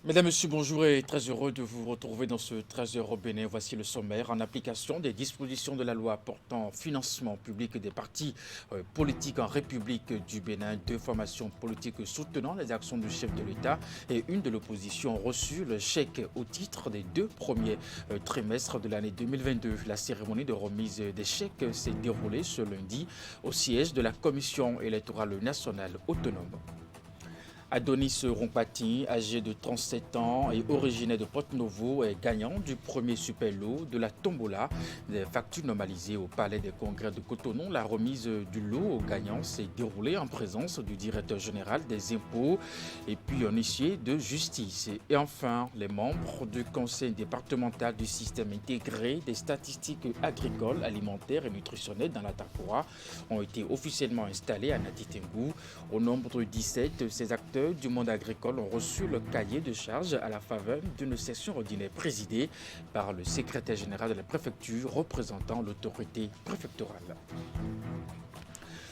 Mesdames, Messieurs, bonjour et très heureux de vous retrouver dans ce 13h au Bénin. Voici le sommaire. En application des dispositions de la loi portant financement public des partis politiques en République du Bénin, deux formations politiques soutenant les actions du chef de l'État et une de l'opposition ont reçu le chèque au titre des deux premiers trimestres de l'année 2022. La cérémonie de remise des chèques s'est déroulée ce lundi au siège de la Commission électorale nationale autonome. Adonis Rompati, âgé de 37 ans et originaire de Porto-Novo, est gagnant du premier super lot de la tombola des factures normalisées au Palais des Congrès de Cotonou. La remise du lot aux gagnants s'est déroulée en présence du directeur général des impôts et puis un huissier de justice. Et enfin, les membres du conseil départemental du système intégré des statistiques agricoles, alimentaires et nutritionnelles dans la Takoa ont été officiellement installés à Natitengu. Au nombre de 17, ces acteurs du monde agricole ont reçu le cahier de charge à la faveur d'une session ordinaire présidée par le secrétaire général de la préfecture représentant l'autorité préfectorale.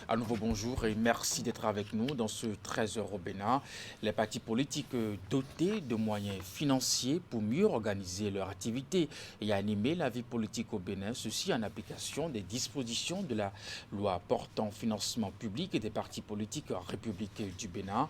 À nouveau bonjour et merci d'être avec nous dans ce 13h au Bénin. Les partis politiques dotés de moyens financiers pour mieux organiser leur activité et animer la vie politique au Bénin, ceci en application des dispositions de la loi portant financement public et des partis politiques en République du Bénin.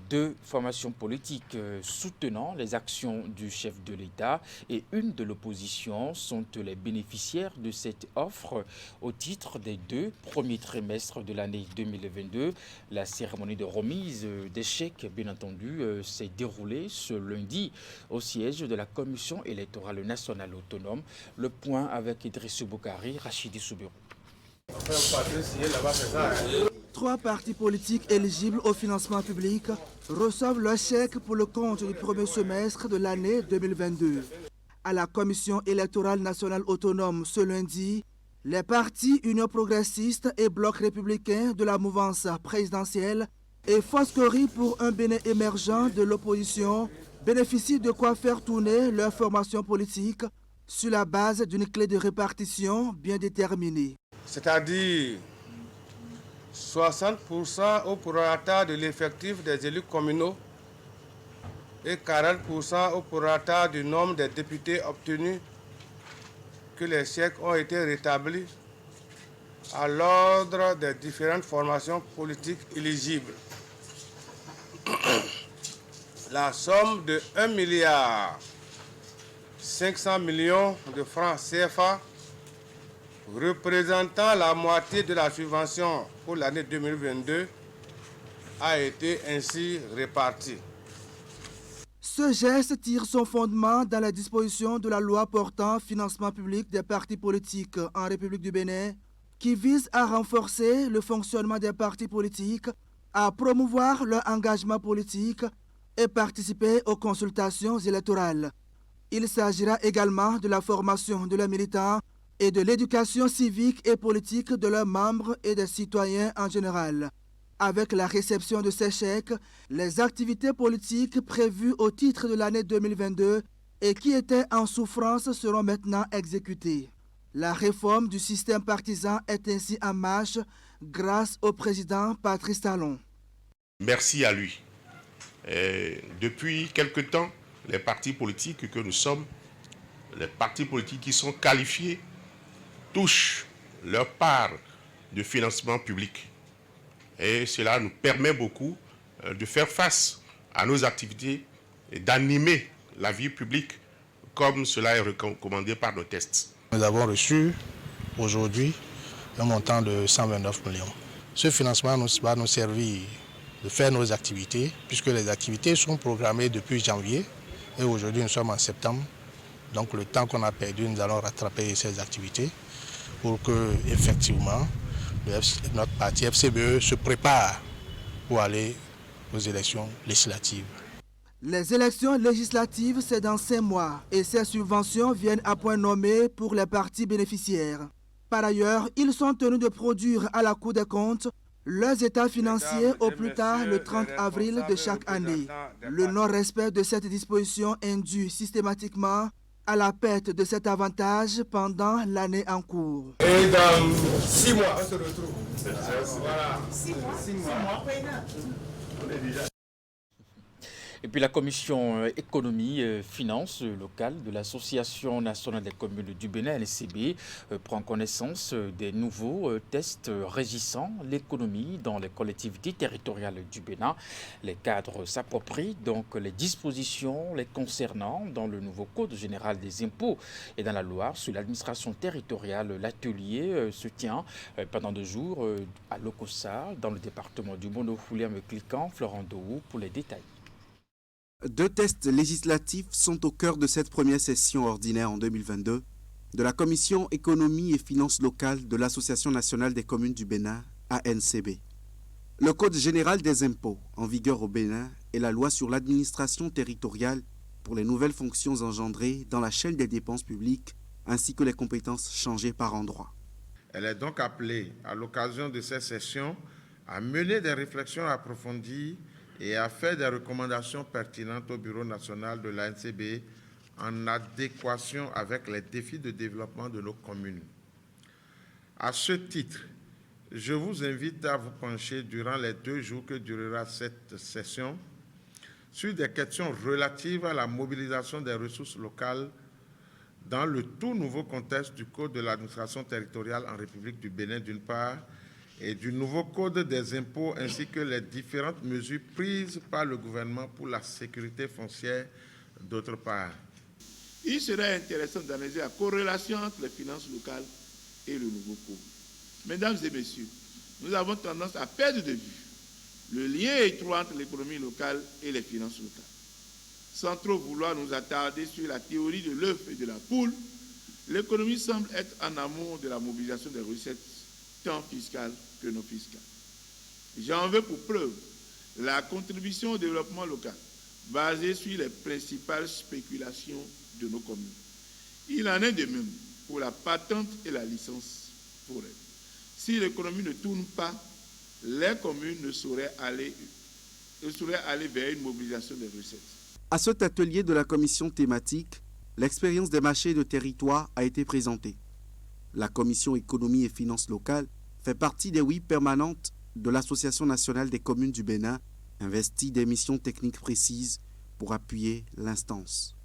Deux formations politiques soutenant les actions du chef de l'État et une de l'opposition sont les bénéficiaires de cette offre au titre des deux premiers trimestres de l'année 2022. La cérémonie de remise des chèques, bien entendu, s'est déroulée ce lundi au siège de la Commission électorale nationale autonome. Le point avec Idrissou Boukari, Rachidi Soubirou. Trois partis politiques éligibles au financement public reçoivent leur chèque pour le compte du premier semestre de l'année 2022. À la Commission électorale nationale autonome ce lundi, les partis Union progressiste et Bloc républicain de la mouvance présidentielle et Foscori pour un Bénin émergent de l'opposition bénéficient de quoi faire tourner leur formation politique sur la base d'une clé de répartition bien déterminée. C'est-à-dire 60% au prorata de l'effectif des élus communaux et 40% au prorata du nombre des députés obtenus, que les chèques ont été rétablis à l'ordre des différentes formations politiques éligibles. La somme de 1,5 milliard de francs CFA représentant la moitié de la subvention pour l'année 2022 a été ainsi répartie. Ce geste tire son fondement dans la disposition de la loi portant financement public des partis politiques en République du Bénin, qui vise à renforcer le fonctionnement des partis politiques, à promouvoir leur engagement politique et participer aux consultations électorales. Il s'agira également de la formation de leurs militants et de l'éducation civique et politique de leurs membres et des citoyens en général. Avec la réception de ces chèques, les activités politiques prévues au titre de l'année 2022 et qui étaient en souffrance seront maintenant exécutées. La réforme du système partisan est ainsi en marche grâce au président Patrice Talon. Merci à lui. Depuis quelque temps, les partis politiques que nous sommes, les partis politiques qui sont qualifiés, touchent leur part de financement public. Et cela nous permet beaucoup de faire face à nos activités et d'animer la vie publique comme cela est recommandé par nos tests. Nous avons reçu aujourd'hui un montant de 129 millions. Ce financement va nous servir de faire nos activités, puisque les activités sont programmées depuis janvier et aujourd'hui nous sommes en septembre. Donc le temps qu'on a perdu, nous allons rattraper ces activités pour que, effectivement, notre parti FCBE se prépare pour aller aux élections législatives. Les élections législatives, c'est dans 5 mois et ces subventions viennent à point nommé pour les partis bénéficiaires. Par ailleurs, ils sont tenus de produire à la Cour des comptes leurs états financiers au plus tard le 30 avril de chaque année. Le non-respect de cette disposition induit systématiquement à la perte de cet avantage pendant l'année en cours. Et dans 6 mois, on se retrouve. Voilà. 6 mois. Et puis la commission économie et finances locales de l'Association nationale des communes du Bénin, LCB, prend connaissance des nouveaux tests régissant l'économie dans les collectivités territoriales du Bénin. Les cadres s'approprient donc les dispositions les concernant dans le nouveau Code général des impôts et dans la loi sur l'administration territoriale. L'atelier se tient pendant 2 jours à Lokossa, dans le département du Mono-Fouliam Cliquant. Florent Dohou pour les détails. 2 tests législatifs sont au cœur de cette première session ordinaire en 2022 de la Commission économie et finances locales de l'Association nationale des communes du Bénin, ANCB. Le Code général des impôts, en vigueur au Bénin, et la loi sur l'administration territoriale pour les nouvelles fonctions engendrées dans la chaîne des dépenses publiques, ainsi que les compétences changées par endroit. Elle est donc appelée, à l'occasion de cette session, à mener des réflexions approfondies et à faire des recommandations pertinentes au Bureau national de l'ANCB en adéquation avec les défis de développement de nos communes. À ce titre, je vous invite à vous pencher durant les 2 jours que durera cette session sur des questions relatives à la mobilisation des ressources locales dans le tout nouveau contexte du Code de l'administration territoriale en République du Bénin d'une part et du nouveau Code des impôts ainsi que les différentes mesures prises par le gouvernement pour la sécurité foncière d'autre part. Il serait intéressant d'analyser la corrélation entre les finances locales et le nouveau Code. Mesdames et messieurs, nous avons tendance à perdre de vue le lien étroit entre l'économie locale et les finances locales. Sans trop vouloir nous attarder sur la théorie de l'œuf et de la poule, l'économie semble être en amont de la mobilisation des recettes, tant fiscales que non fiscales. J'en veux pour preuve la contribution au développement local, basée sur les principales spéculations de nos communes. Il en est de même pour la patente et la licence forêt. Si l'économie ne tourne pas, les communes ne sauraient aller vers une mobilisation des recettes. À cet atelier de la commission thématique, l'expérience des marchés de territoire a été présentée. La commission économie et finances locales fait partie des 8 permanentes de l'Association nationale des communes du Bénin, investie des missions techniques précises pour appuyer l'instance.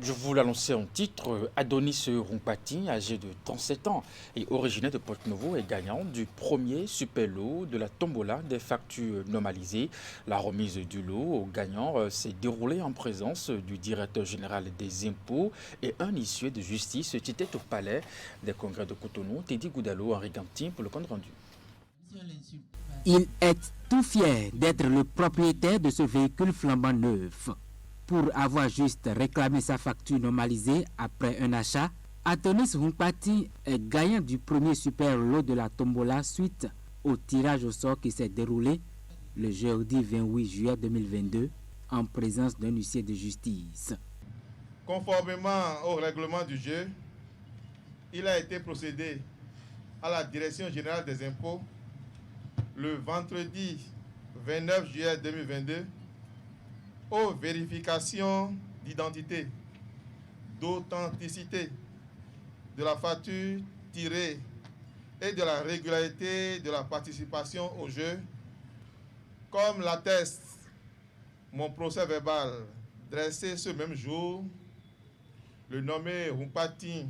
Je vous l'annonçais en titre, Adonis Rumpati, âgé de 37 ans et originaire de Porto-Novo, est gagnant du premier super lot de la tombola des factures normalisées. La remise du lot au gagnant s'est déroulée en présence du directeur général des impôts et un huissier de justice qui était au palais des congrès de Cotonou, Teddy Goudalo, Henri Gantin pour le compte rendu. Il est tout fier d'être le propriétaire de ce véhicule flambant neuf. Pour avoir juste réclamé sa facture normalisée après un achat, Adonis Rumpati est gagnant du premier super lot de la tombola suite au tirage au sort qui s'est déroulé le jeudi 28 juillet 2022 en présence d'un huissier de justice. Conformément au règlement du jeu, il a été procédé à la Direction générale des impôts le vendredi 29 juillet 2022 aux vérifications d'identité, d'authenticité de la facture tirée et de la régularité de la participation au jeu, comme l'atteste mon procès verbal dressé ce même jour. Le nommé Rumpati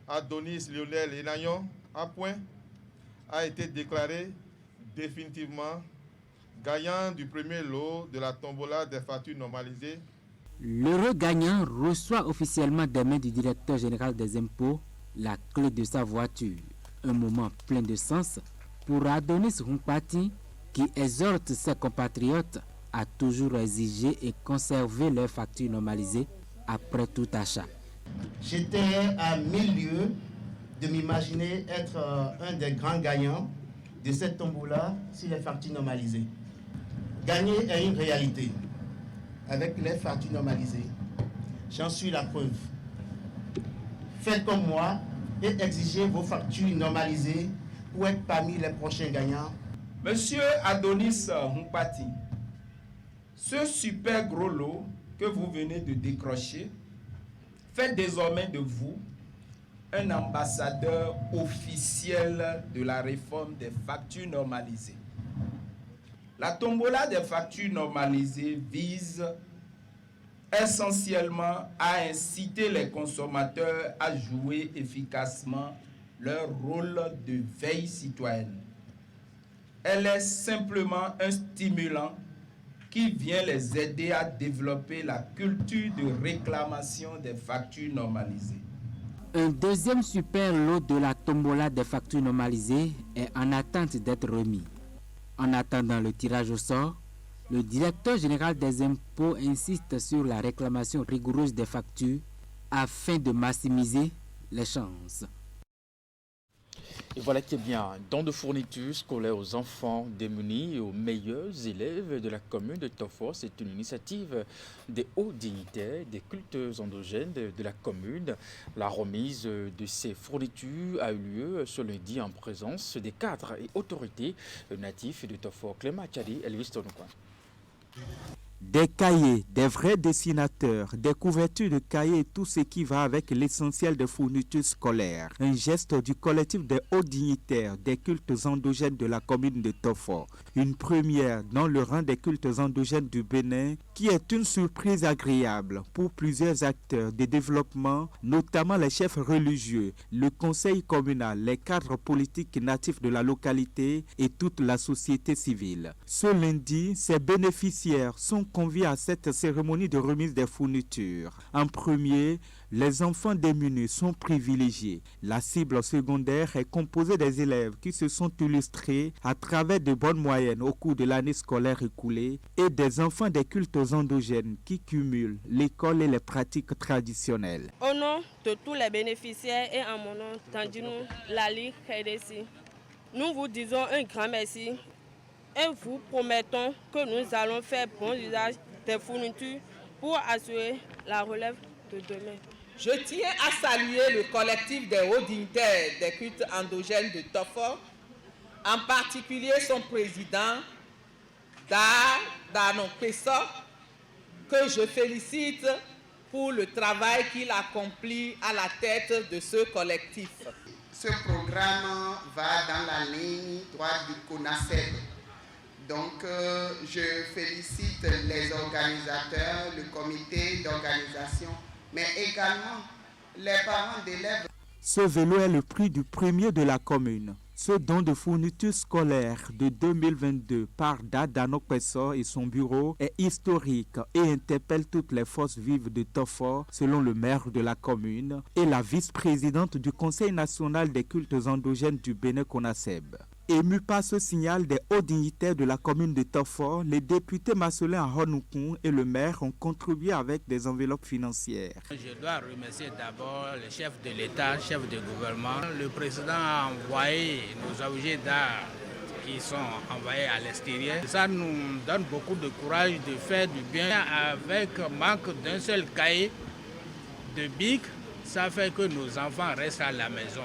Adonis Lionel Enayon à point a été déclaré définitivement gagnant du premier lot de la tombola des factures normalisées. L'heureux gagnant reçoit officiellement des mains du directeur général des impôts la clé de sa voiture. Un moment plein de sens pour Adonis Rumpati qui exhorte ses compatriotes à toujours exiger et conserver leurs factures normalisées après tout achat. J'étais à 1000 lieues de m'imaginer être un des grands gagnants de cette tombola sur les factures normalisées. Gagner est une réalité avec les factures normalisées. J'en suis la preuve. Faites comme moi et exigez vos factures normalisées pour être parmi les prochains gagnants. Monsieur Adonis Rumpati, ce super gros lot que vous venez de décrocher fait désormais de vous un ambassadeur officiel de la réforme des factures normalisées. La tombola des factures normalisées vise essentiellement à inciter les consommateurs à jouer efficacement leur rôle de veille citoyenne. Elle est simplement un stimulant qui vient les aider à développer la culture de réclamation des factures normalisées. Un deuxième super lot de la tombola des factures normalisées est en attente d'être remis. En attendant le tirage au sort, le directeur général des impôts insiste sur la réclamation rigoureuse des factures afin de maximiser les chances. Et voilà qui est bien, don de fournitures scolaires aux enfants démunis et aux meilleurs élèves de la commune de Tofo. C'est une initiative des hauts dignitaires, des cultes endogènes de la commune. La remise de ces fournitures a eu lieu ce lundi en présence des cadres et autorités natifs de Tofo. Clément Tchadi, Elvis Tonoukoua. Des cahiers, des vrais dessinateurs, des couvertures de cahiers et tout ce qui va avec l'essentiel des fournitures scolaires. Un geste du collectif des hauts dignitaires des cultes endogènes de la commune de Tofo. Une première dans le rang des cultes endogènes du Bénin qui est une surprise agréable pour plusieurs acteurs de développement, notamment les chefs religieux, le conseil communal, les cadres politiques natifs de la localité et toute la société civile. Ce lundi, ces bénéficiaires sont conviés à cette cérémonie de remise des fournitures. En premier, les enfants démunis sont privilégiés. La cible secondaire est composée des élèves qui se sont illustrés à travers de bonnes moyennes au cours de l'année scolaire écoulée et des enfants des cultes endogènes qui cumulent l'école et les pratiques traditionnelles. Au nom de tous les bénéficiaires et en mon nom, Tandinou Lali Khaïdessi, nous vous disons un grand merci et vous promettons que nous allons faire bon usage des fournitures pour assurer la relève de demain. Je tiens à saluer le collectif des hauts dignitaires des cultes endogènes de Tofo, en particulier son président, Dano Pesso, que je félicite pour le travail qu'il accomplit à la tête de ce collectif. Ce programme va dans la ligne droite du CONACEB. Donc, je félicite les organisateurs, le comité d'organisation, mais également les parents d'élèves. Ce vélo est le prix du premier de la commune. Ce don de fournitures scolaires de 2022 par Dano Pesso et son bureau est historique et interpelle toutes les forces vives de Tofo, selon le maire de la commune et la vice-présidente du Conseil national des cultes endogènes du Bénin CONACEB. Ému par ce signal des hauts dignitaires de la commune de Tofo, les députés Marcelin Ahonoukoun et le maire ont contribué avec des enveloppes financières. Je dois remercier d'abord le chef de l'État, chef de gouvernement. Le président a envoyé nos objets d'art qui sont envoyés à l'extérieur. Ça nous donne beaucoup de courage de faire du bien avec manque d'un seul cahier de bic. Ça fait que nos enfants restent à la maison,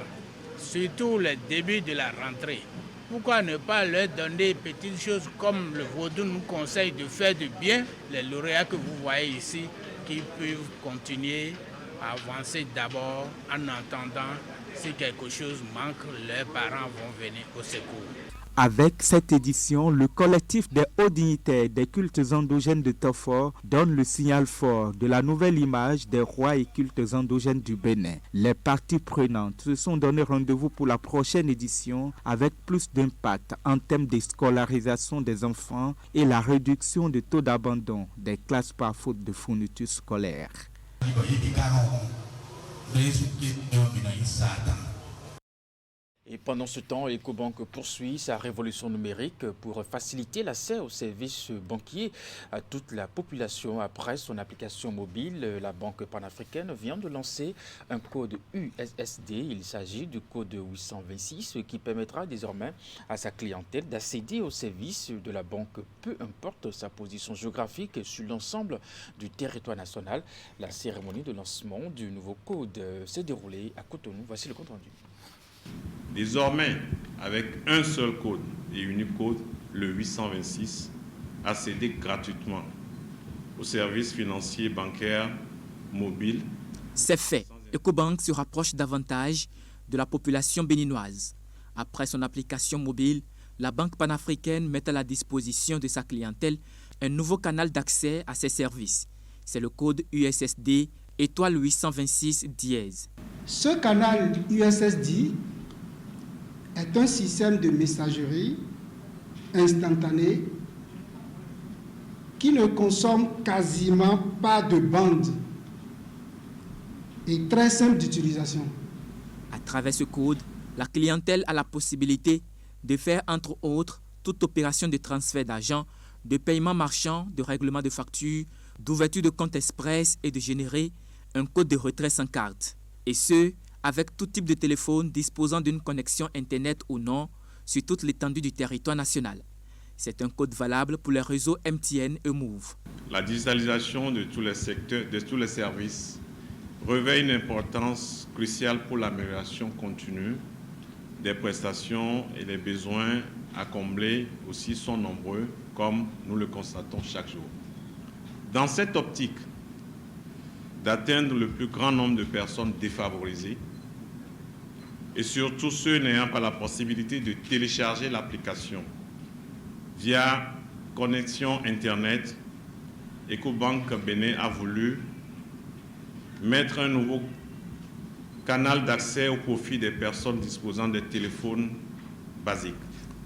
surtout le début de la rentrée. Pourquoi ne pas leur donner des petites choses comme le Vaudou nous conseille de faire du bien, les lauréats que vous voyez ici, qui peuvent continuer à avancer d'abord en entendant si quelque chose manque, leurs parents vont venir au secours. Avec cette édition, le collectif des hauts dignitaires des cultes endogènes de Tofo donne le signal fort de la nouvelle image des rois et cultes endogènes du Bénin. Les parties prenantes se sont donné rendez-vous pour la prochaine édition avec plus d'impact en termes de scolarisation des enfants et la réduction du taux d'abandon des classes par faute de fournitures scolaires. Et pendant ce temps, Ecobank poursuit sa révolution numérique pour faciliter l'accès aux services banquiers à toute la population. Après son application mobile, la Banque panafricaine vient de lancer un code USSD. Il s'agit du code 826 qui permettra désormais à sa clientèle d'accéder aux services de la banque, peu importe sa position géographique sur l'ensemble du territoire national. La cérémonie de lancement du nouveau code s'est déroulée à Cotonou. Voici le compte rendu. Désormais, avec un seul code et unique code, le 826, accéder gratuitement aux services financiers bancaires mobiles. C'est fait. Ecobank se rapproche davantage de la population béninoise. Après son application mobile la Banque panafricaine met à la disposition de sa clientèle un nouveau canal d'accès à ses services. C'est le code USSD étoile 826 dièse. Ce canal USSD est un système de messagerie instantanée qui ne consomme quasiment pas de bande et très simple d'utilisation. À travers ce code, la clientèle a la possibilité de faire entre autres toute opération de transfert d'argent, de paiement marchand, de règlement de factures, d'ouverture de compte express et de générer un code de retrait sans carte. Et ce, avec tout type de téléphone disposant d'une connexion Internet ou non sur toute l'étendue du territoire national. C'est un code valable pour les réseaux MTN et Move. La digitalisation de tous les secteurs, de tous les services, revêt une importance cruciale pour l'amélioration continue des prestations et les besoins à combler aussi sont nombreux, comme nous le constatons chaque jour. Dans cette optique d'atteindre le plus grand nombre de personnes défavorisées, et surtout ceux n'ayant pas la possibilité de télécharger l'application via connexion Internet, Ecobank Bénin a voulu mettre un nouveau canal d'accès au profit des personnes disposant de téléphones basiques.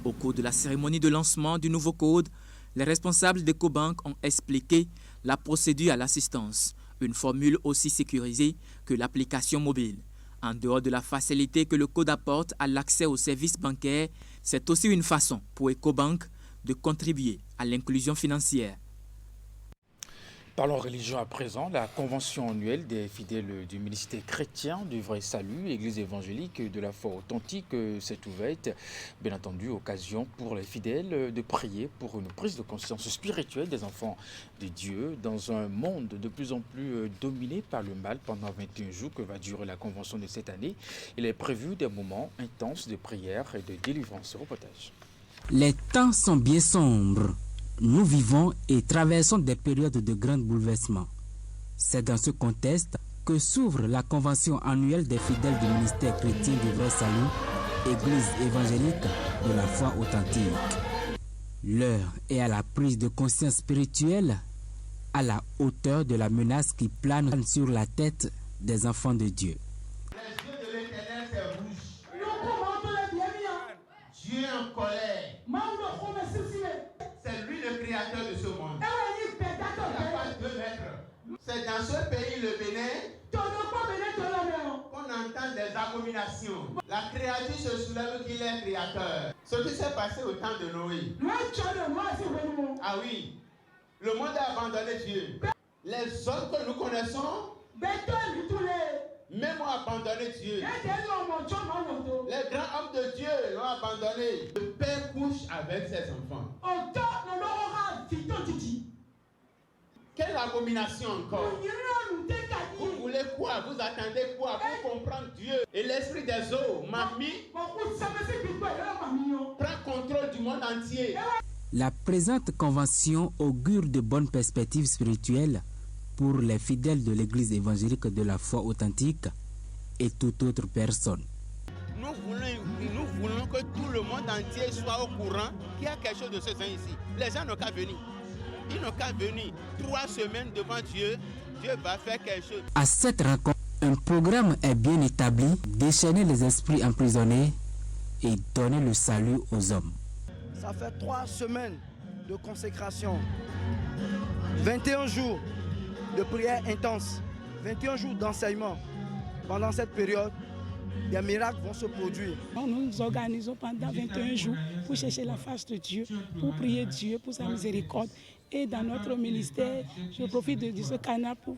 Au cours de la cérémonie de lancement du nouveau code, les responsables d'Ecobank ont expliqué la procédure à l'assistance, une formule aussi sécurisée que l'application mobile. En dehors de la facilité que le code apporte à l'accès aux services bancaires, c'est aussi une façon pour Ecobank de contribuer à l'inclusion financière. Parlons religion à présent. La convention annuelle des fidèles du ministère chrétien du vrai salut, Église évangélique de la foi authentique, s'est ouverte. Bien entendu, occasion pour les fidèles de prier pour une prise de conscience spirituelle des enfants de Dieu dans un monde de plus en plus dominé par le mal pendant 21 jours que va durer la convention de cette année. Il est prévu des moments intenses de prière et de délivrance. Reportage. Les temps sont bien sombres. Nous vivons et traversons des périodes de grands bouleversements. C'est dans ce contexte que s'ouvre la convention annuelle des fidèles du ministère chrétien du vrai salut, Église évangélique de la foi authentique. L'heure est à la prise de conscience spirituelle à la hauteur de la menace qui plane sur la tête des enfants de Dieu. Les yeux de l'Éternel, c'est rouge. Dieu est en colère. C'est lui le créateur de ce monde. Il n'y a pas 2 mètres. C'est dans ce pays, le Bénin, qu'on entend des abominations. La créature se soulève qu'il est créateur. Ce qui s'est passé au temps de Noé. Ah oui, le monde a abandonné Dieu. Les hommes que nous connaissons, même ont abandonné Dieu. Les grands hommes de Dieu l'ont abandonné. Le père couche avec ses enfants. Quelle abomination encore? Vous voulez quoi? Vous attendez quoi pour comprendre Dieu? Et l'esprit des eaux, mamie, prend contrôle du monde entier. La présente convention augure de bonnes perspectives spirituelles pour les fidèles de l'Église évangélique de la foi authentique et toute autre personne. Nous voulons que tout le monde entier soit au courant qu'il y a quelque chose de ce genre ici. Les gens n'ont qu'à venir. Ils n'ont qu'à venir. 3 semaines devant Dieu, Dieu va faire quelque chose. À cette rencontre, un programme est bien établi, déchaîner les esprits emprisonnés et donner le salut aux hommes. Ça fait 3 semaines de consécration, 21 jours de prière intense, 21 jours d'enseignement. Pendant cette période, des miracles vont se produire. Nous nous organisons pendant 21 jours pour chercher la face de Dieu, pour prier Dieu pour sa miséricorde. Et dans notre ministère, je profite de ce canal pour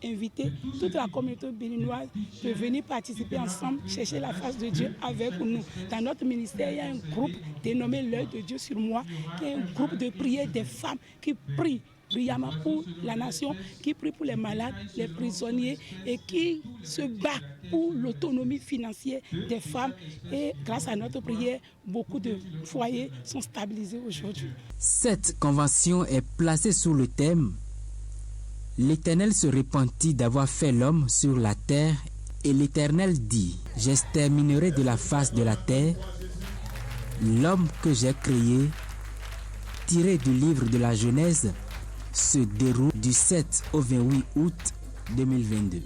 inviter toute la communauté béninoise de venir participer ensemble, chercher la face de Dieu avec nous. Dans notre ministère, il y a un groupe dénommé l'œil de Dieu sur moi, qui est un groupe de prière des femmes qui prient brillamment pour la nation, qui prie pour les malades, les prisonniers et qui se bat pour l'autonomie financière des femmes. Et grâce à notre prière, beaucoup de foyers sont stabilisés aujourd'hui. Cette convention est placée sous le thème « L'Éternel se repentit d'avoir fait l'homme sur la terre et l'Éternel dit « J'exterminerai de la face de la terre L'homme que j'ai créé, tiré du livre de la Genèse, se déroule du 7 au 28 août 2022.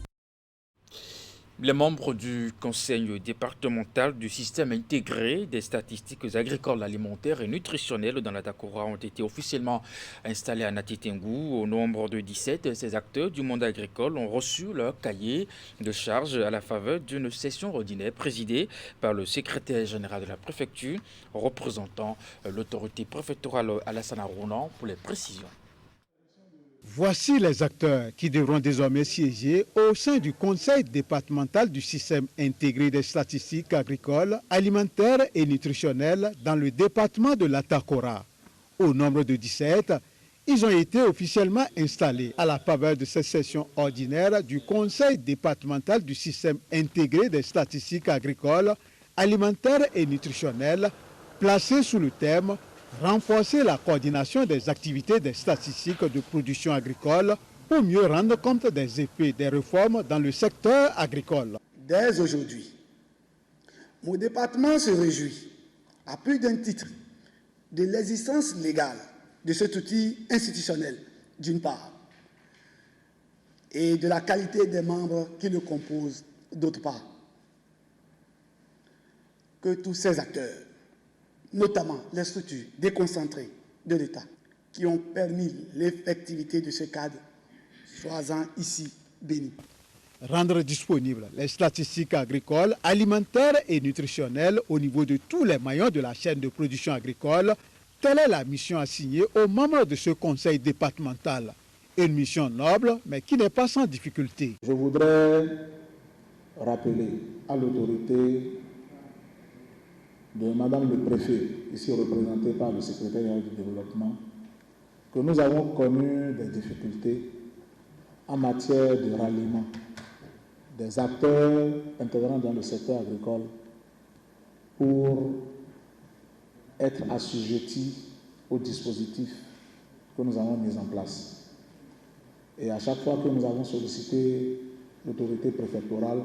Les membres du conseil départemental du système intégré des statistiques agricoles, alimentaires et nutritionnelles dans la Dakora ont été officiellement installés à Natitengu. Au nombre de 17, ces acteurs du monde agricole ont reçu leur cahier de charges à la faveur d'une session ordinaire présidée par le secrétaire général de la préfecture, représentant l'autorité préfectorale Alassane Arounan pour les précisions. Voici les acteurs qui devront désormais siéger au sein du conseil départemental du système intégré des statistiques agricoles, alimentaires et nutritionnelles dans le département de la Dakora. Au nombre de 17, ils ont été officiellement installés à la faveur de cette session ordinaire du conseil départemental du système intégré des statistiques agricoles, alimentaires et nutritionnelles, placée sous le thème renforcer la coordination des activités des statistiques de production agricole pour mieux rendre compte des effets des réformes dans le secteur agricole. Dès aujourd'hui, mon département se réjouit, à plus d'un titre, de l'existence légale de cet outil institutionnel, d'une part, et de la qualité des membres qui le composent, d'autre part. Que tous ces acteurs, notamment les structures déconcentrées de l'État, qui ont permis l'effectivité de ce cadre, soient-en ici bénis. Rendre disponibles les statistiques agricoles, alimentaires et nutritionnelles au niveau de tous les maillons de la chaîne de production agricole, telle est la mission assignée aux membres de ce conseil départemental. Une mission noble, mais qui n'est pas sans difficulté. Je voudrais rappeler à l'autorité de Madame le Préfet, ici représentée par le secrétaire du développement, que nous avons connu des difficultés en matière de ralliement des acteurs intégrants dans le secteur agricole pour être assujettis au dispositif que nous avons mis en place. Et à chaque fois que nous avons sollicité l'autorité préfectorale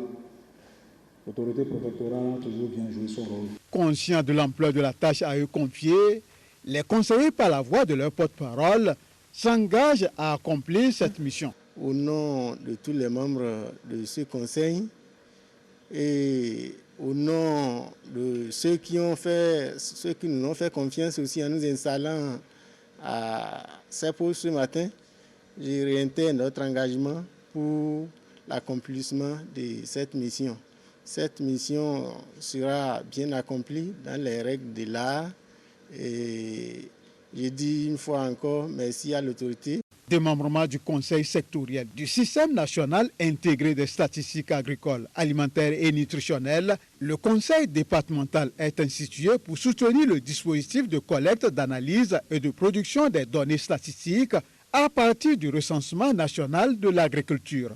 a toujours bien joué son rôle. Conscients de l'ampleur de la tâche à eux confiée, les conseillers, par la voix de leur porte-parole, s'engagent à accomplir cette mission. Au nom de tous les membres de ce conseil et au nom de ceux qui nous ont fait confiance aussi en nous installant à ces postes ce matin, je réitère notre engagement pour l'accomplissement de cette mission. Cette mission sera bien accomplie dans les règles de l'art et je dis une fois encore merci à l'autorité. Démembrement du conseil sectoriel du système national intégré des statistiques agricoles, alimentaires et nutritionnelles, le conseil départemental est institué pour soutenir le dispositif de collecte, d'analyse et de production des données statistiques à partir du recensement national de l'agriculture.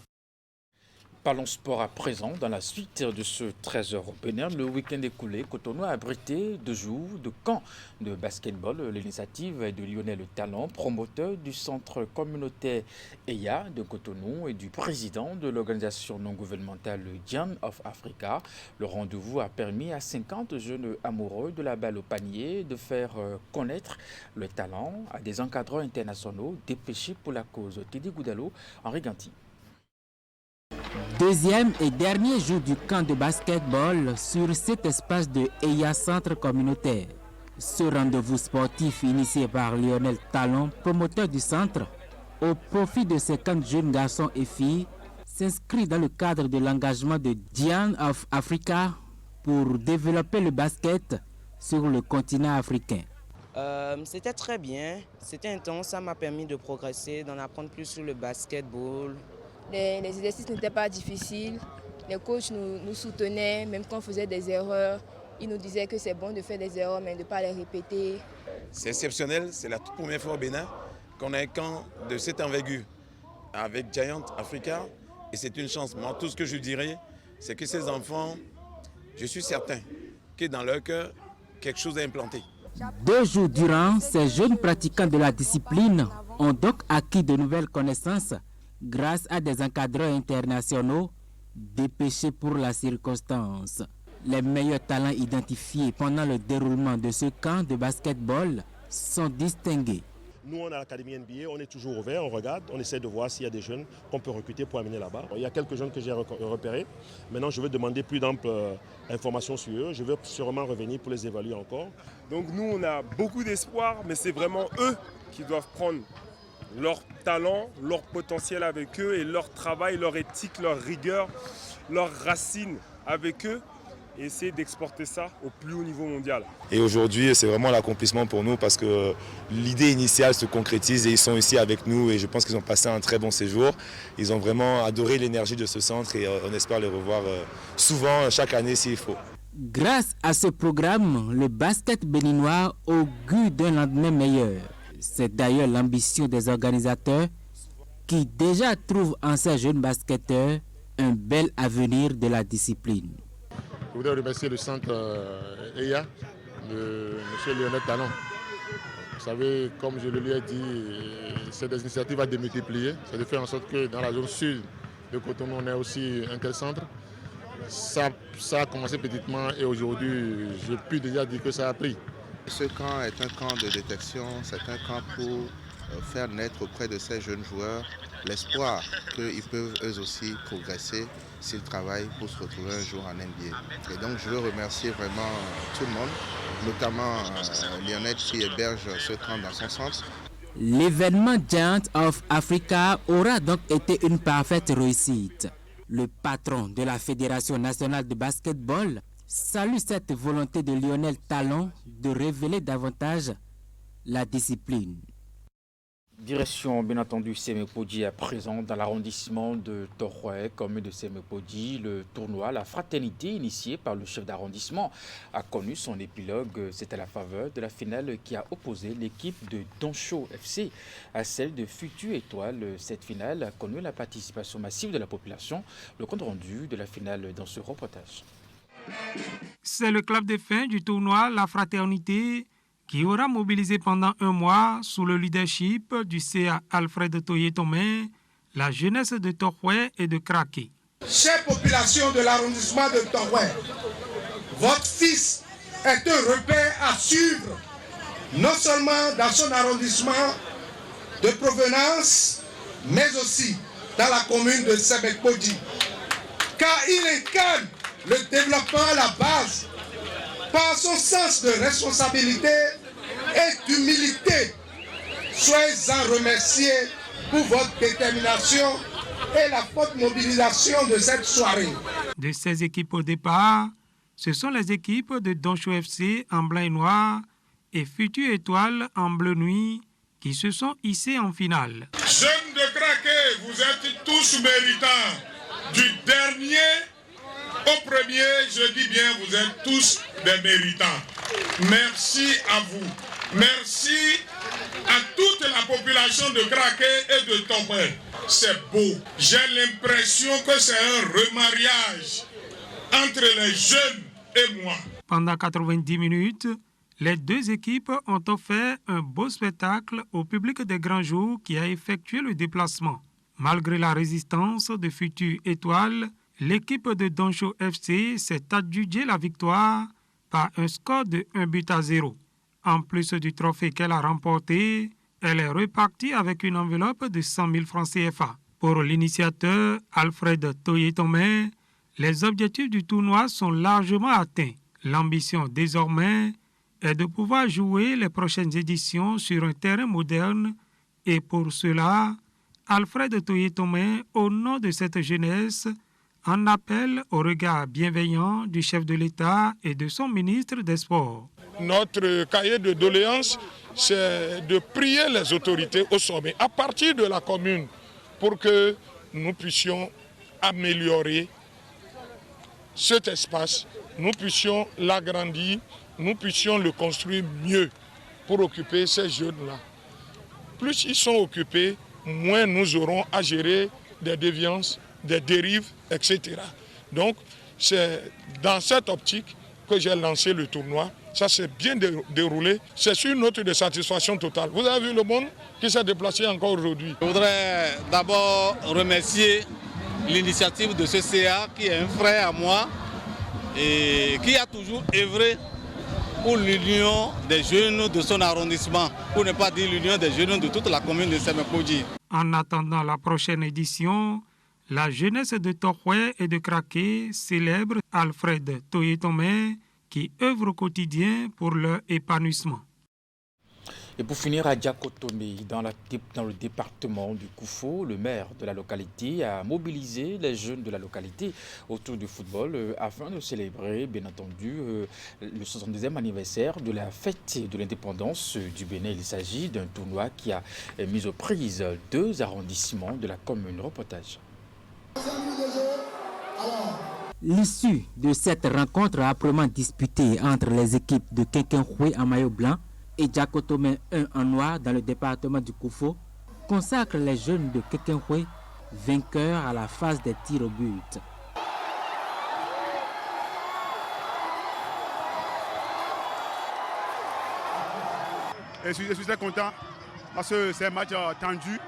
Parlons sport à présent. Dans la suite de ce 13h au Bénin, le week-end écoulé, Cotonou a abrité 2 jours de camp de basketball. L'initiative est de Lionel Talon, promoteur du centre communautaire EYA de Cotonou et du président de l'organisation non gouvernementale Giant of Africa. Le rendez-vous a permis à 50 jeunes amoureux de la balle au panier de faire connaître le talent à des encadreurs internationaux dépêchés pour la cause. Teddy Goudalo, Henri Ganti. Deuxième et dernier jour du camp de basketball sur cet espace de EYA Centre communautaire. Ce rendez-vous sportif initié par Lionel Talon, promoteur du centre, au profit de 50 jeunes garçons et filles, s'inscrit dans le cadre de l'engagement de Giant of Africa pour développer le basket sur le continent africain. C'était très bien, c'était intense, ça m'a permis de progresser, d'en apprendre plus sur le basketball. Les exercices n'étaient pas difficiles, les coachs nous soutenaient, même quand on faisait des erreurs. Ils nous disaient que c'est bon de faire des erreurs, mais de ne pas les répéter. C'est exceptionnel, c'est la toute première fois au Bénin qu'on a un camp de cette envergure avec Giant Africa. Et c'est une chance. Moi, tout ce que je dirais, c'est que ces enfants, je suis certain que dans leur cœur, quelque chose est implanté. 2 jours durant, ces jeunes pratiquants de la discipline ont donc acquis de nouvelles connaissances grâce à des encadreurs internationaux dépêchés pour la circonstance. Les meilleurs talents identifiés pendant le déroulement de ce camp de basketball sont distingués. Nous, on a l'Académie NBA, on est toujours ouvert, on regarde, on essaie de voir s'il y a des jeunes qu'on peut recruter pour amener là-bas. Il y a quelques jeunes que j'ai repérés. Maintenant, je vais demander plus d'amples informations sur eux. Je vais sûrement revenir pour les évaluer encore. Donc nous, on a beaucoup d'espoir, mais c'est vraiment eux qui doivent prendre leur talent, leur potentiel avec eux et leur travail, leur éthique, leur rigueur, leurs racines avec eux. Et essayer d'exporter ça au plus haut niveau mondial. Et aujourd'hui, c'est vraiment l'accomplissement pour nous parce que l'idée initiale se concrétise et ils sont ici avec nous et je pense qu'ils ont passé un très bon séjour. Ils ont vraiment adoré l'énergie de ce centre et on espère les revoir souvent, chaque année s'il faut. Grâce à ce programme, le basket béninois augure d'un lendemain meilleur. C'est d'ailleurs l'ambition des organisateurs qui déjà trouvent en ces jeunes basketteurs un bel avenir de la discipline. Je voudrais remercier le centre EIA de M. Lionel Talon. Vous savez, comme je le lui ai dit, c'est des initiatives à démultiplier. C'est de faire en sorte que dans la zone sud de Cotonou, on ait aussi un tel centre. Ça a commencé petitement et aujourd'hui, je peux déjà dire que ça a pris. Ce camp est un camp de détection, c'est un camp pour faire naître auprès de ces jeunes joueurs l'espoir qu'ils peuvent eux aussi progresser s'ils travaillent pour se retrouver un jour en NBA. Et donc je veux remercier vraiment tout le monde, notamment Lionel qui héberge ce camp dans son centre. L'événement Giants of Africa aura donc été une parfaite réussite. Le patron de la Fédération nationale de basketball salue cette volonté de Lionel Talon de révéler davantage la discipline. Direction, bien entendu, Semepodi à présent dans l'arrondissement de Toroué, commune de Semepodi. Le tournoi, la fraternité initiée par le chef d'arrondissement, a connu son épilogue. C'est à la faveur de la finale qui a opposé l'équipe de Doncho FC à celle de Futur Étoile. Cette finale a connu la participation massive de la population. Le compte rendu de la finale dans ce reportage. C'est le club de fin du tournoi, la fraternité, qui aura mobilisé pendant un mois sous le leadership du CA Alfred Toye-Tomé, la jeunesse de Toroué et de Kraké. Chère population de l'arrondissement de Toroué, votre fils est un repère à suivre, non seulement dans son arrondissement de provenance, mais aussi dans la commune de Semepodi, car il incarne le développement à la base par son sens de responsabilité et d'humilité. Soyez-en remerciés pour votre détermination et la forte mobilisation de cette soirée. De ces équipes au départ, ce sont les équipes de Doncho FC en blanc et noir et Futur Étoile en bleu nuit qui se sont hissés en finale. Jeunes de Kraké, vous êtes tous méritants. Du dernier au premier, je dis bien, vous êtes tous des méritants. Merci à vous. Merci à toute la population de Kraké et de Toroué. C'est beau. J'ai l'impression que c'est un remariage entre les jeunes et moi. Pendant 90 minutes, les deux équipes ont offert un beau spectacle au public des grands jours qui a effectué le déplacement. Malgré la résistance de Futur Étoile, l'équipe de Doncho FC s'est adjugée la victoire par un score de 1-0. En plus du trophée qu'elle a remporté, elle est repartie avec une enveloppe de 100 000 francs CFA. Pour l'initiateur Alfred Toye-Tomé, les objectifs du tournoi sont largement atteints. L'ambition désormais est de pouvoir jouer les prochaines éditions sur un terrain moderne et pour cela, Alfred Toye-Tomé, au nom de cette jeunesse, en appelle au regard bienveillant du chef de l'État et de son ministre des Sports. Notre cahier de doléances, c'est de prier les autorités au sommet, à partir de la commune, pour que nous puissions améliorer cet espace, nous puissions l'agrandir, nous puissions le construire mieux pour occuper ces jeunes-là. Plus ils sont occupés, moins nous aurons à gérer des déviances, des dérives, etc. Donc, c'est dans cette optique que j'ai lancé le tournoi. Ça s'est bien déroulé. C'est sur une note de satisfaction totale. Vous avez vu le monde qui s'est déplacé encore aujourd'hui. Je voudrais d'abord remercier l'initiative de ce CA qui est un frère à moi et qui a toujours œuvré pour l'union des jeunes de son arrondissement, pour ne pas dire l'union des jeunes de toute la commune de Sémékodji. En attendant la prochaine édition, la jeunesse de Tokhwe et de Kraké célèbre Alfred Toyetomé qui œuvre au quotidien pour leur épanouissement. Et pour finir, à Diakotomé, dans le département du Koufo, le maire de la localité a mobilisé les jeunes de la localité autour du football afin de célébrer, bien entendu, le 72e anniversaire de la fête de l'indépendance du Bénin. Il s'agit d'un tournoi qui a mis aux prises 2 arrondissements de la commune. Reportage. L'issue de cette rencontre âprement disputée entre les équipes de Kekenhoué en maillot blanc et Diakotomé 1 en noir dans le département du Koufo consacre les jeunes de Kekenhoué vainqueurs à la phase des tirs au but. Je suis très content parce que c'est un match tendu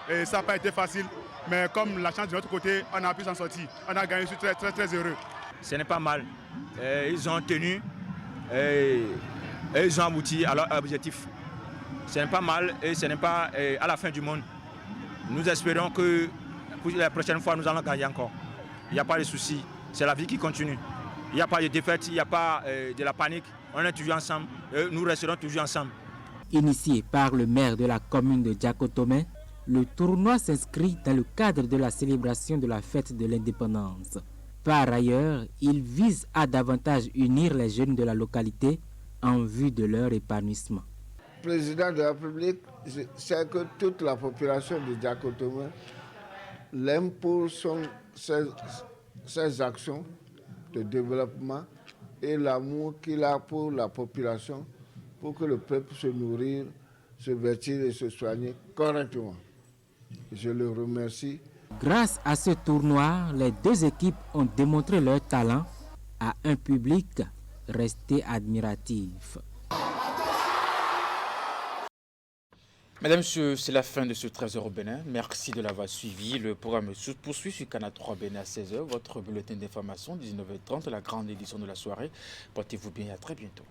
et ça n'a pas été facile. Mais comme la chance de notre côté, on a pu s'en sortir. On a gagné, je suis très heureux. Ce n'est pas mal. Ils ont tenu et ils ont abouti à leur objectif. Ce n'est pas mal et ce n'est pas à la fin du monde. Nous espérons que pour la prochaine fois, nous allons gagner encore. Il n'y a pas de souci. C'est la vie qui continue. Il n'y a pas de défaite, il n'y a pas de la panique. On est toujours ensemble et nous resterons toujours ensemble. Initié par le maire de la commune de Diakotomé, le tournoi s'inscrit dans le cadre de la célébration de la fête de l'indépendance. Par ailleurs, il vise à davantage unir les jeunes de la localité en vue de leur épanouissement. Le président de la République sait que toute la population de Diakotomé l'aime pour ses actions de développement et l'amour qu'il a pour la population, pour que le peuple se nourrisse, se vêtir et se soigner correctement. Je le remercie. Grâce à ce tournoi, les 2 équipes ont démontré leur talent à un public resté admiratif. Mesdames, Messieurs, c'est la fin de ce 13h au Bénin. Merci de l'avoir suivi. Le programme se poursuit sur Canal 3 Bénin à 16h. Votre bulletin d'information, 19h30, la grande édition de la soirée. Portez-vous bien et à très bientôt.